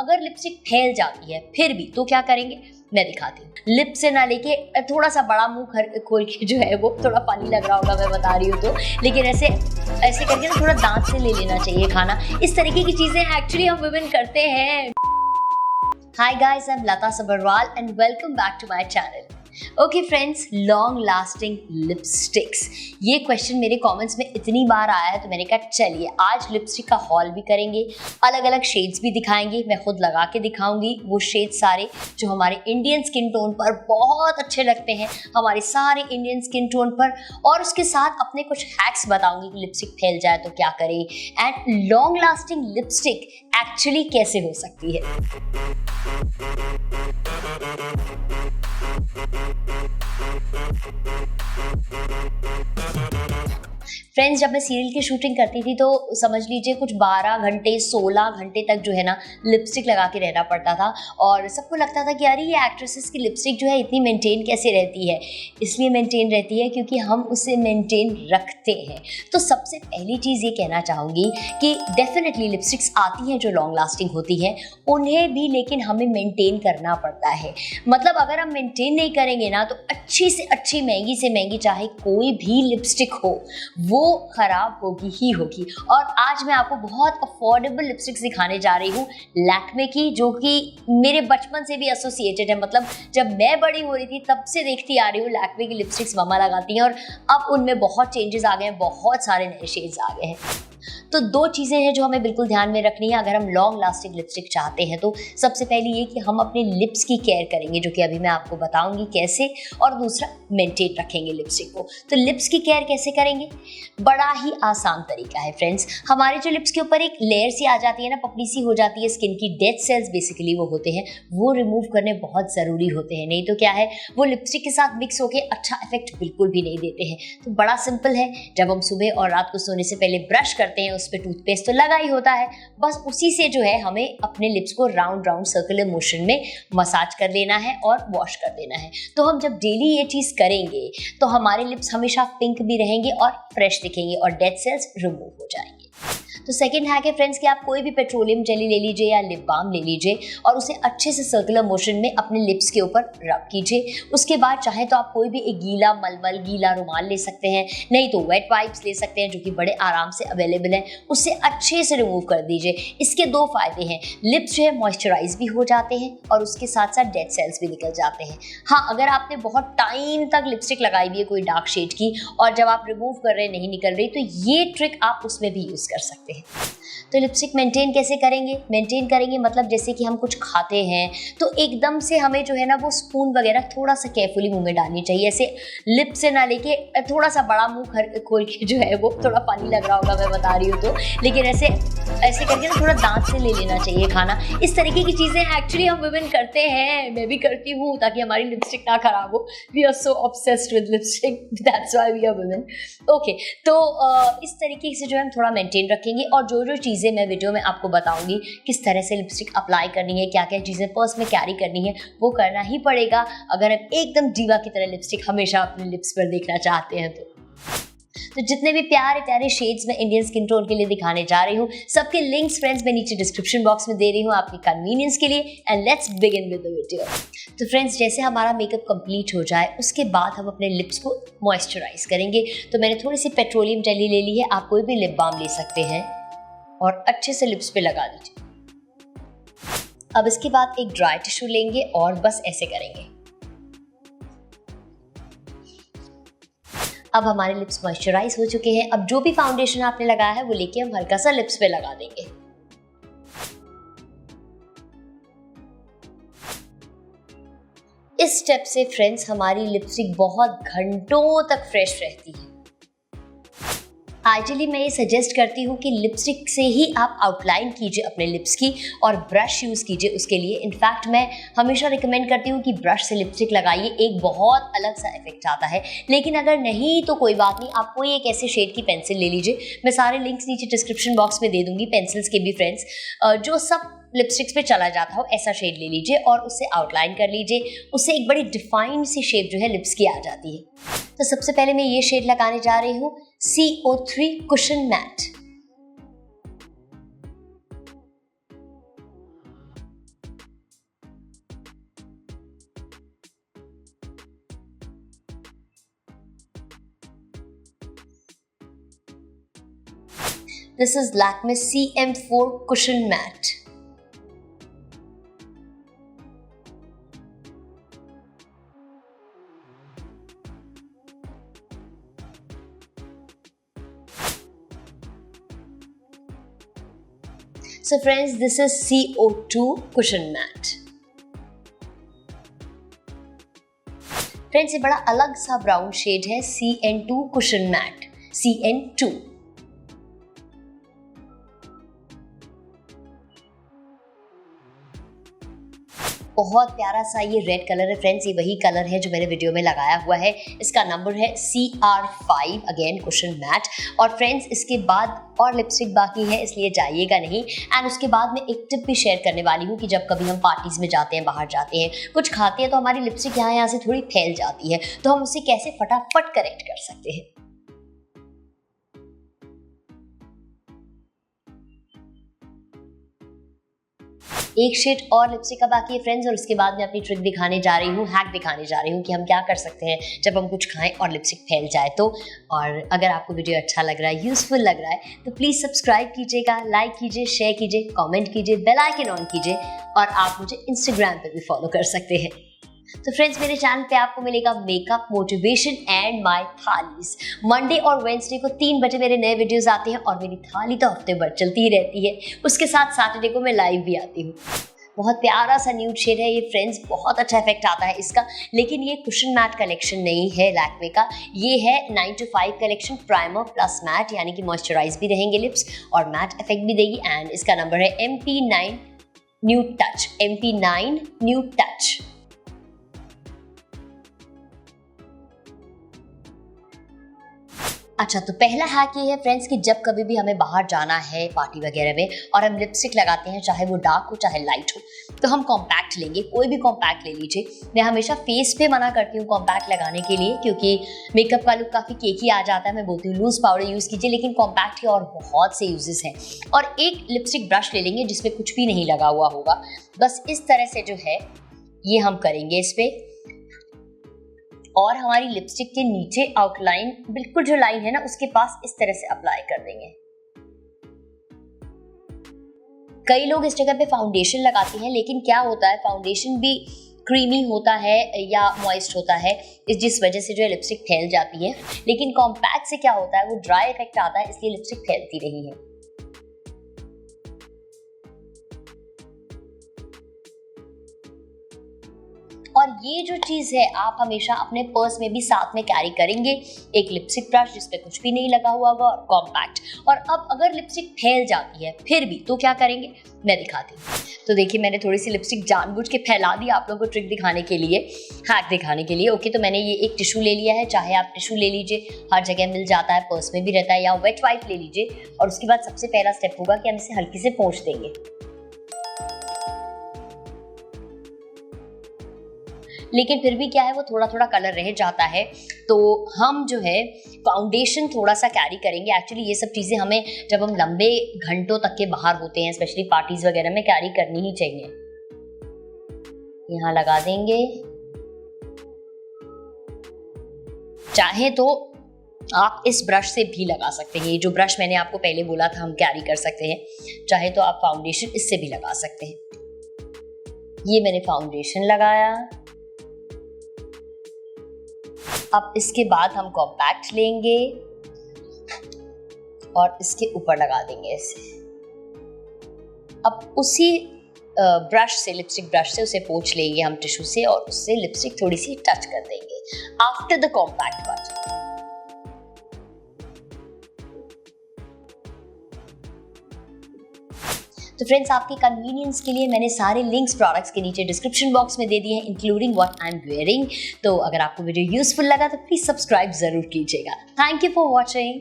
अगर लिपस्टिक फैल जाती है फिर भी तो क्या करेंगे, मैं दिखाती हूँ। लिप से ना लेके थोड़ा सा बड़ा मुंह खोल के जो है वो, थोड़ा पानी लग रहा होगा मैं बता रही हूँ तो, लेकिन ऐसे ऐसे करके ना थोड़ा दांत से ले लेना चाहिए खाना। इस तरीके की चीजें एक्चुअली हम वुमेन करते हैं। Hi guys, I'm Lata Sabharwal and welcome back to my channel. Okay friends, long lasting lipsticks, ये क्वेश्चन मेरे कमेंट्स में इतनी बार आया है तो मैंने कहा चलिए आज लिपस्टिक का हॉल भी करेंगे, अलग अलग शेड्स भी दिखाएंगे, मैं खुद लगा के दिखाऊंगी वो शेड सारे जो हमारे इंडियन स्किन टोन पर बहुत अच्छे लगते हैं, हमारे सारे इंडियन स्किन टोन पर, और उसके साथ अपने कुछ हैक्स बताऊंगी कि लिपस्टिक फैल जाए तो क्या करें and long lasting lipstick actually कैसे हो सकती है। फ्रेंड्स, जब मैं सीरियल की शूटिंग करती थी तो समझ लीजिए कुछ 12 घंटे 16 घंटे तक जो है ना लिपस्टिक लगा के रहना पड़ता था, और सबको लगता था कि अरे ये एक्ट्रेसेस की लिपस्टिक जो है इतनी मेंटेन कैसे रहती है। इसलिए मेंटेन रहती है क्योंकि हम उसे मेंटेन रखते हैं। तो सबसे पहली चीज़ ये कहना चाहूँगी कि डेफिनेटली लिपस्टिक्स आती हैं जो लॉन्ग लास्टिंग होती हैं, उन्हें भी लेकिन हमें मेंटेन करना पड़ता है। मतलब अगर हम मेंटेन नहीं करेंगे ना तो अच्छी से अच्छी महंगी से महंगी चाहे कोई भी लिपस्टिक हो वो खराब होगी ही होगी। और आज मैं आपको बहुत अफोर्डेबल लिपस्टिक्स दिखाने जा रही हूँ लैक्मे की, जो कि मेरे बचपन से भी एसोसिएटेड है। मतलब जब मैं बड़ी हो रही थी तब से देखती आ रही हूँ लैक्मे की लिपस्टिक्स मम्मा लगाती हैं, और अब उनमें बहुत चेंजेस आ गए हैं, बहुत सारे नए शेड्स आ गए हैं। तो दो चीज़ें हैं जो हमें बिल्कुल ध्यान में रखनी है अगर हम लॉन्ग लास्टिंग लिपस्टिक चाहते हैं। तो सबसे पहले ये कि हम अपने लिप्स की केयर करेंगे, जो कि अभी मैं आपको बताऊंगी कैसे, और दूसरा मेंटेन रखेंगे लिपस्टिक को। तो लिप्स की केयर कैसे करेंगे, बड़ा ही आसान तरीका है फ्रेंड्स। हमारे जो लिप्स के ऊपर एक लेयर सी आ जाती है ना, पपड़ी सी हो जाती है स्किन की, डेड सेल्स बेसिकली वो होते हैं, वो रिमूव करने बहुत ज़रूरी होते हैं। नहीं तो क्या है, वो लिपस्टिक के साथ मिक्स होकर अच्छा इफेक्ट बिल्कुल भी नहीं देते हैं। तो बड़ा सिंपल है, जब हम सुबह और रात को सोने से पहले ब्रश करते हैं उस पर टूथपेस्ट तो लगा ही होता है, बस उसी से जो है हमें अपने लिप्स को राउंड राउंड सर्कुलर मोशन में मसाज कर लेना है और वॉश कर देना है। तो हम जब डेली ये चीज़ करेंगे तो हमारे लिप्स हमेशा पिंक भी रहेंगे और फ्रेश दिखेंगे और डेड सेल्स रिमूव हो जाएंगे। तो सेकंड हैक है फ्रेंड्स कि आप कोई भी पेट्रोलियम जेली ले लीजिए या लिप बाम ले लीजिए और उसे अच्छे से सर्कुलर मोशन में अपने लिप्स के ऊपर रब कीजिए। उसके बाद चाहे तो आप कोई भी एक गीला मलमल, गीला रुमाल ले सकते हैं, नहीं तो वेट वाइप्स ले सकते हैं जो कि बड़े आराम से अवेलेबल है, उससे अच्छे से रिमूव कर दीजिए। इसके दो फायदे हैं, लिप्स जो है मॉइस्चराइज भी हो जाते हैं और उसके साथ साथ डेड सेल्स भी निकल जाते हैं। हाँ, अगर आपने बहुत टाइम तक लिपस्टिक लगाई हुई है कोई डार्क शेड की और जब आप रिमूव कर रहे नहीं निकल रही, तो ये ट्रिक आप उसमें भी यूज़ कर सकते हैं। तो लिपस्टिक मेंटेन कैसे करेंगे, मेंटेन करेंगे मतलब जैसे कि हम कुछ खाते हैं तो एकदम से हमें जो है ना वो स्पून वगैरह थोड़ा सा केयरफुली मुंह में डालनी चाहिए। ऐसे लिप से ना लेके थोड़ा सा बड़ा मुंह खोल के जो है वो, थोड़ा पानी लग रहा होगा मैं बता रही हूँ तो, लेकिन ऐसे ऐसे करके ना थोड़ा दांत से ले लेना चाहिए खाना। इस तरीके की चीज़ें एक्चुअली हम वुमेन करते हैं, मैं भी करती हूँ ताकि हमारी लिपस्टिक ना खराब हो। We are so obsessed with lipstick, that's why we are women. Okay, तो इस तरीके से जो है हम थोड़ा मेंटेन रखेंगे, और जो चीज़ें मैं वीडियो में आपको बताऊंगी किस तरह से लिपस्टिक अप्लाई करनी है, क्या क्या चीज़ें पर्स में कैरी करनी है, वो करना ही पड़ेगा अगर आप एकदम दीवा की तरह लिपस्टिक हमेशा अपने लिप्स पर देखना चाहते हैं। तो जितने भी प्यारे प्यारे शेड्स मैं इंडियन स्किन टोन के लिए दिखाने जा रही हूँ, सबके लिंक्स फ्रेंड्स मैं नीचे डिस्क्रिप्शन बॉक्स में दे रही हूँ आपकी कन्वीनियंस के लिए। And let's begin with the video. तो फ्रेंड्स, जैसे हमारा मेकअप कंप्लीट हो जाए उसके बाद हम अपने लिप्स को मॉइस्चराइज करेंगे। तो मैंने थोड़ी सी पेट्रोलियम जेली ले ली है, आप कोई भी लिप बाम ले सकते हैं और अच्छे से लिप्स पे लगा दीजिए। अब इसके बाद एक ड्राई टिश्यू लेंगे और बस ऐसे करेंगे। अब हमारे लिप्स मॉइस्चराइज हो चुके हैं। अब जो भी फाउंडेशन आपने लगाया है वो लेके हम हल्का सा लिप्स पे लगा देंगे। इस स्टेप से फ्रेंड्स हमारी लिपस्टिक बहुत घंटों तक फ्रेश रहती है। आइडियली मैं ये सजेस्ट करती हूँ कि लिपस्टिक से ही आप आउटलाइन कीजिए अपने लिप्स की और ब्रश यूज़ कीजिए उसके लिए। इनफैक्ट मैं हमेशा रिकमेंड करती हूँ कि ब्रश से लिपस्टिक लगाइए, एक बहुत अलग सा इफेक्ट आता है। लेकिन अगर नहीं तो कोई बात नहीं, आप कोई एक ऐसे शेड की पेंसिल ले लीजिए, मैं सारे लिंक्स नीचे डिस्क्रिप्शन बॉक्स में दे दूँगी पेंसिल्स के भी फ्रेंड्स, जो सब लिपस्टिक्स पे चला जाता हो ऐसा शेड ले लीजिए और उससे आउटलाइन कर लीजिए। उससे एक बड़ी डिफाइंड सी शेप जो है लिप्स की आ जाती है। तो सबसे पहले मैं ये शेड लगाने जा रही हूँ, CO3 cushion matte. This is Lakme CM4 Cushion Matte. So friends, this is CO2 Cushion Matte. Friends ये बड़ा अलग सा ब्राउन शेड है, CN2 Cushion Matte, CN2। बहुत प्यारा सा ये रेड कलर है फ्रेंड्स, ये वही कलर है जो मैंने वीडियो में लगाया हुआ है। इसका नंबर है CR5 अगेन कुशन मैट। और फ्रेंड्स इसके बाद और लिपस्टिक बाकी है, इसलिए जाइएगा नहीं। एंड उसके बाद मैं एक टिप भी शेयर करने वाली हूँ कि जब कभी हम पार्टीज में जाते हैं, बाहर जाते हैं, कुछ खाते हैं तो हमारी लिपस्टिक यहाँ से थोड़ी फैल जाती है, तो हम उसे कैसे फटाफट करेक्ट कर सकते हैं। एक शेड और लिपस्टिक का बाकी है फ्रेंड्स, और उसके बाद मैं अपनी ट्रिक दिखाने जा रही हूँ, हैक दिखाने जा रही हूँ कि हम क्या कर सकते हैं जब हम कुछ खाएं और लिपस्टिक फैल जाए तो। और अगर आपको वीडियो अच्छा लग रहा है, यूजफुल लग रहा है, तो प्लीज़ सब्सक्राइब कीजिएगा, लाइक कीजिए, शेयर कीजिए, कमेंट कीजिए, बेल आइकन ऑन कीजिए, और आप मुझे इंस्टाग्राम पर भी फॉलो कर सकते हैं। तो फ्रेंड्स मेरे चैनल पे आपको मिलेगा makeup, motivation and my thalis. Monday और वेंसडे को 3 बजे मेरे नए वीडियोस आते हैं, और मेरी थाली तो हफ्ते भर चलती ही रहती है। उसके साथ सैटरडे को मैं लाइव भी आती हूँ। बहुत प्यारा सा न्यूड शेड है ये फ्रेंड्स, बहुत अच्छा इफेक्ट आता है इसका। लेकिन ये कुशन मैट कलेक्शन नहीं है लैक्मे का, ये है 9 to 5 collection, primer plus mat, यानी कि मॉइस्चराइज भी रहेंगे लिप्स और मैट इफेक्ट भी देगी। एंड इसका नंबर है MP9 nude touch, MP9 nude touch. अच्छा, तो पहला हैक ये है फ्रेंड्स कि जब कभी भी हमें बाहर जाना है पार्टी वगैरह में और हम लिपस्टिक लगाते हैं, चाहे वो डार्क हो चाहे लाइट हो, तो हम कॉम्पैक्ट लेंगे, कोई भी कॉम्पैक्ट ले लीजिए। मैं हमेशा फेस पे मना करती हूँ कॉम्पैक्ट लगाने के लिए, क्योंकि मेकअप का लुक काफ़ी केकी आ जाता है। मैं बोलती हूँ लूज पाउडर यूज़ कीजिए, लेकिन कॉम्पैक्ट के और बहुत से यूजेस हैं। और एक लिपस्टिक ब्रश ले लेंगे जिसमें कुछ भी नहीं लगा हुआ होगा, बस इस तरह से जो है ये हम करेंगे इस पर, और हमारी लिपस्टिक के नीचे आउटलाइन, बिल्कुल जो लाइन है ना उसके पास इस तरह से अप्लाई कर देंगे। कई लोग इस जगह पे फाउंडेशन लगाते हैं, लेकिन क्या होता है फाउंडेशन भी क्रीमी होता है या मॉइस्ट होता है, जिस वजह से जो है लिपस्टिक फैल जाती है। लेकिन कॉम्पैक्ट से क्या होता है, वो ड्राई इफेक्ट आता है, इसलिए लिपस्टिक फैलती नहीं है। और ये जो चीज़ है आप हमेशा अपने पर्स में भी साथ में कैरी करेंगे, एक लिपस्टिक ब्रश जिस पे कुछ भी नहीं लगा हुआ होगा और कॉम्पैक्ट। और अब अगर लिपस्टिक फैल जाती है फिर भी, तो क्या करेंगे मैं दिखाती हूँ। तो देखिए मैंने थोड़ी सी लिपस्टिक जानबूझ के फैला दी आप लोगों को ट्रिक दिखाने के लिए, हैक दिखाने के लिए। ओके, तो मैंने ये एक टिश्यू ले लिया है, चाहे आप टिश्यू ले लीजिए, हर जगह मिल जाता है, पर्स में भी रहता है, या वेट वाइप ले लीजिए। और उसके बाद सबसे पहला स्टेप होगा कि हम इसे हल्की से पोंछ देंगे। लेकिन फिर भी क्या है, वो थोड़ा थोड़ा कलर रह जाता है, तो हम जो है फाउंडेशन थोड़ा सा कैरी करेंगे। एक्चुअली ये सब चीज़ें हमें जब हम लंबे घंटों तक के बाहर होते हैं, स्पेशली पार्टीज वगैरह में, कैरी करनी ही चाहिए। यहाँ लगा देंगे, चाहे तो आप इस ब्रश से भी लगा सकते हैं। ये जो ब्रश मैंने आपको पहले बोला था हम कैरी कर सकते हैं, चाहे तो आप फाउंडेशन इससे भी लगा सकते हैं। ये मैंने फाउंडेशन लगाया। अब इसके बाद हम कॉम्पैक्ट लेंगे और इसके ऊपर लगा देंगे ऐसे। अब उसी ब्रश से, लिपस्टिक ब्रश से उसे पोंछ लेंगे हम टिश्यू से, और उससे लिपस्टिक थोड़ी सी टच कर देंगे आफ्टर द कॉम्पैक्ट पार्ट। तो फ्रेंड्स आपके कन्वीनियंस के लिए मैंने सारे लिंक्स प्रोडक्ट्स के नीचे डिस्क्रिप्शन बॉक्स में दे दिए हैं, including what I am wearing. तो अगर आपको वीडियो यूजफुल लगा तो प्लीज सब्सक्राइब जरूर कीजिएगा। Thank you for watching.